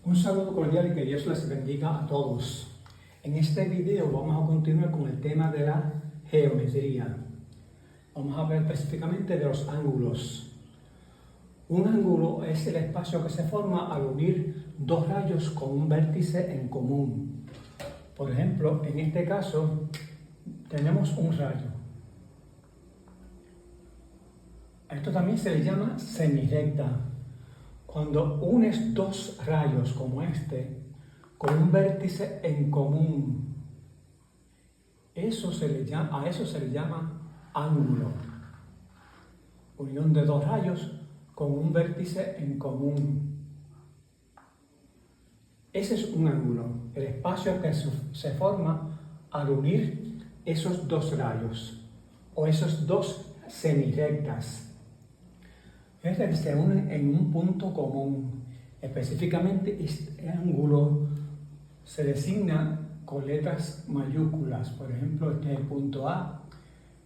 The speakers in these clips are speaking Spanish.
Un saludo cordial y que Dios les bendiga a todos. En este video vamos a continuar con el tema de la geometría. Vamos a hablar específicamente de los ángulos. Un ángulo es el espacio que se forma al unir dos rayos con un vértice en común. Por ejemplo, en este caso tenemos un rayo. Esto también se le llama semirecta. Cuando unes dos rayos como este con un vértice en común, a eso se le llama ángulo. Unión de dos rayos con un vértice en común. Ese es un ángulo, el espacio que se forma al unir esos dos rayos o esos dos semirectas. Fíjense que se unen en un punto común. Específicamente, este ángulo se designa con letras mayúsculas. Por ejemplo, este es el punto A.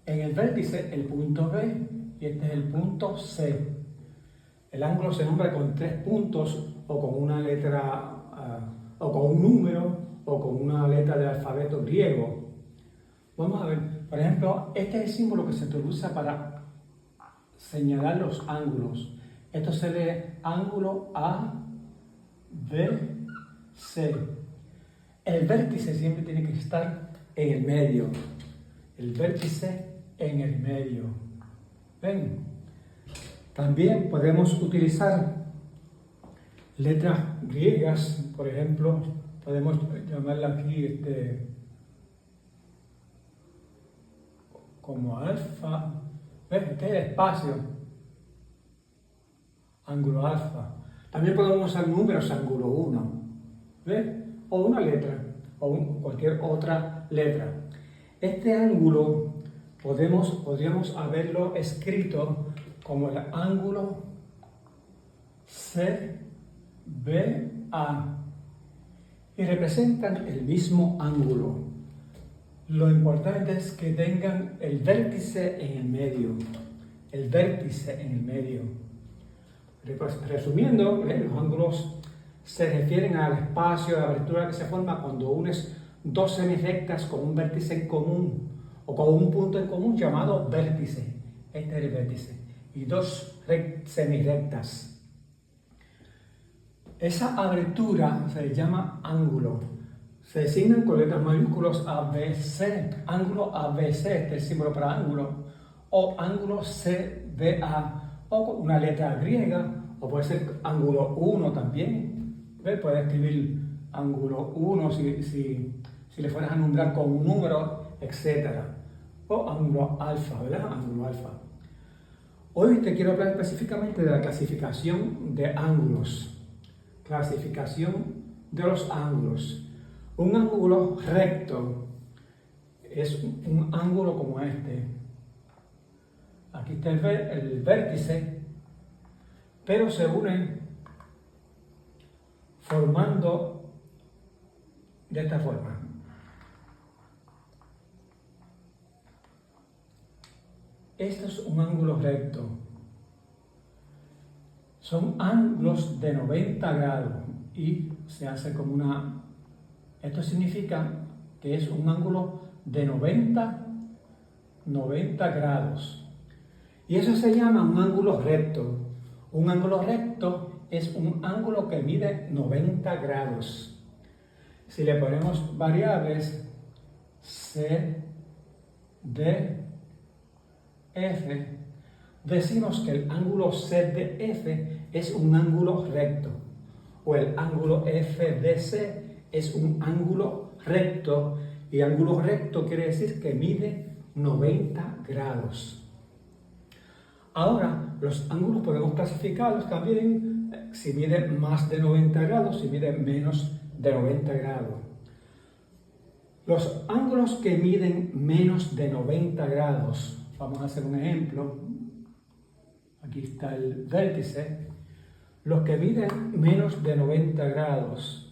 En el vértice, el punto B y este es el punto C. El ángulo se nombra con 3 puntos o con una letra, o con un número o con una letra del alfabeto griego. Vamos a ver, por ejemplo, este es el símbolo que se utiliza para señalar los ángulos. Esto se lee ángulo A, B, C. El vértice siempre tiene que estar en el medio. El vértice en el medio. ¿Ven? También podemos utilizar letras griegas, por ejemplo, podemos llamarla aquí como alfa. ¿Ves? Este es el espacio. Ángulo alfa. También podemos usar números ángulo 1. ¿Ves? O una letra. O cualquier otra letra. Este ángulo podríamos haberlo escrito como el ángulo CBA. Y representan el mismo ángulo. Lo importante es que tengan el vértice en el medio. El vértice en el medio. Resumiendo, los ángulos se refieren al espacio de abertura que se forma cuando unes dos semirectas con un vértice en común o con un punto en común llamado vértice. Este es el vértice. Y dos semirectas. Esa abertura se llama ángulo. Se designan con letras mayúsculas ABC, ángulo ABC, este es el símbolo para ángulo, o ángulo CBA, o con una letra griega, o puede ser ángulo 1 también. ¿Ves? Puedes escribir ángulo 1 si le fueras a nombrar con un número, etc. O ángulo alfa, ¿verdad? Ángulo alfa. Hoy te quiero hablar específicamente de la clasificación de ángulos. Clasificación de los ángulos. Un ángulo recto es un ángulo como este. Aquí está el vértice, pero se unen formando de esta forma. Este es un ángulo recto. Son ángulos de 90 grados y se hace como una... Esto significa que es un ángulo de 90 grados. Y eso se llama un ángulo recto. Un ángulo recto es un ángulo que mide 90 grados. Si le ponemos variables C, D, F, decimos que el ángulo CDF es un ángulo recto. O el ángulo FDC es un ángulo recto, y ángulo recto quiere decir que mide 90 grados. Ahora, los ángulos podemos clasificarlos también si mide más de 90 grados, si mide menos de 90 grados. Los ángulos que miden menos de 90 grados, vamos a hacer un ejemplo. Aquí está el vértice. Los que miden menos de 90 grados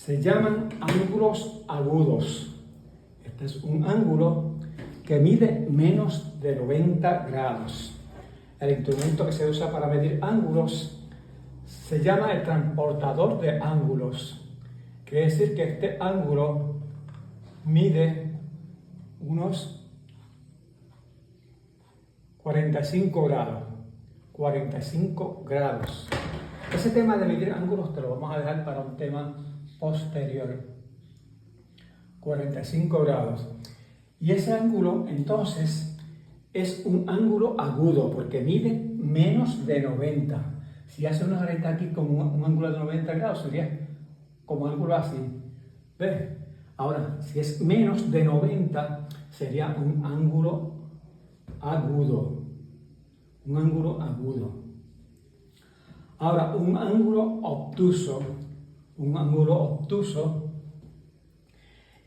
se llaman ángulos agudos. Este es un ángulo que mide menos de 90 grados. El instrumento que se usa para medir ángulos se llama el transportador de ángulos. Quiere decir que este ángulo mide unos 45 grados. 45 grados. Ese tema de medir ángulos te lo vamos a dejar para un tema posterior. 45 grados. Y ese ángulo, entonces, es un ángulo agudo, porque mide menos de 90. Si hace una recta aquí con un ángulo de 90 grados, sería como ángulo así. ¿Ves? Ahora, si es menos de 90, sería un ángulo agudo. Un ángulo agudo. Ahora, un ángulo obtuso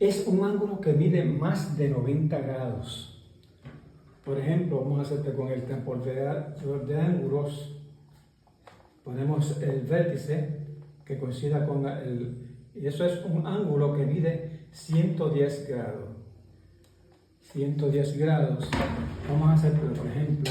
es un ángulo que mide más de 90 grados. Por ejemplo, vamos a hacerte con el transportador de ángulos. Ponemos el vértice que coincida con y eso es un ángulo que mide 110 grados. 110 grados. Vamos a hacer, por ejemplo,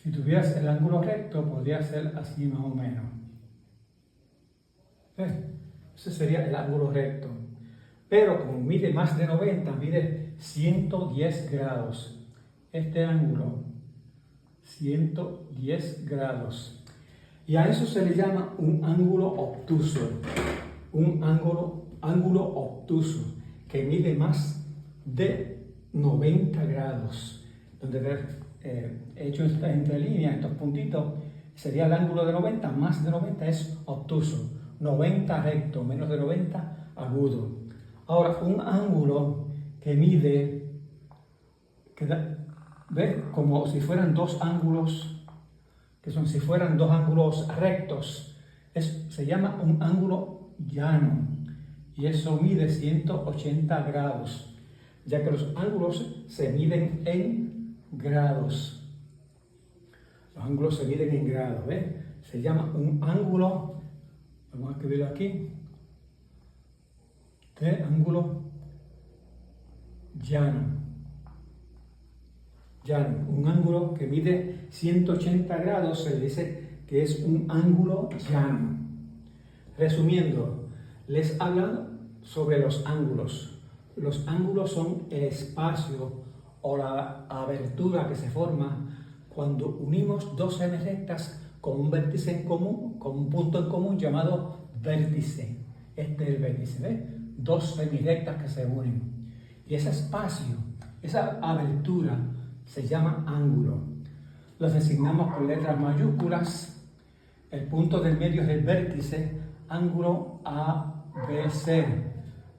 si tuvieras el ángulo recto, podría ser así más o menos. ¿Ves? Ese sería el ángulo recto. Pero como mide más de 90, mide 110 grados. Este ángulo, 110 grados. Y a eso se le llama un ángulo obtuso. Un ángulo obtuso que mide más de 90 grados. Donde hecho entre líneas, estos puntitos, sería el ángulo de 90, más de 90 es obtuso, 90 recto, menos de 90 agudo. Ahora, un ángulo que mide, ¿ves? Como si fueran dos ángulos, si fueran dos ángulos rectos, se llama un ángulo llano, y eso mide 180 grados, ya que los ángulos se miden en grados. Los ángulos se miden en grados, ¿ves? Se llama un ángulo, vamos a escribirlo aquí, de ángulo llano. Llano, un ángulo que mide 180 grados, se le dice que es un ángulo llano. Resumiendo, les hablan sobre los ángulos. Los ángulos son el espacio o la abertura que se forma cuando unimos dos semirectas con un vértice en común, con un punto en común llamado vértice. Este es el vértice, ¿ves? Dos semirectas que se unen. Y ese espacio, esa abertura, se llama ángulo. Los designamos con letras mayúsculas. El punto del medio es el vértice, ángulo ABC,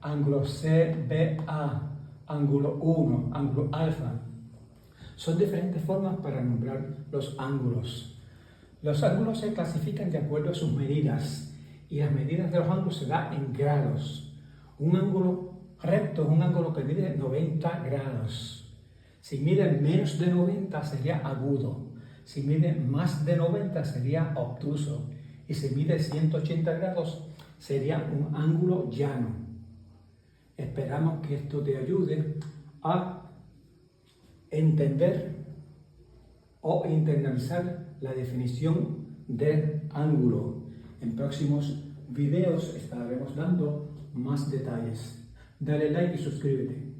ángulo CBA, ángulo 1, ángulo alfa. Son diferentes formas para nombrar los ángulos. Los ángulos se clasifican de acuerdo a sus medidas y las medidas de los ángulos se dan en grados. Un ángulo recto es un ángulo que mide 90 grados. Si mide menos de 90 sería agudo. Si mide más de 90 sería obtuso. Y si mide 180 grados sería un ángulo llano. Esperamos que esto te ayude a entender o internalizar la definición del ángulo. En próximos videos estaremos dando más detalles. Dale like y suscríbete.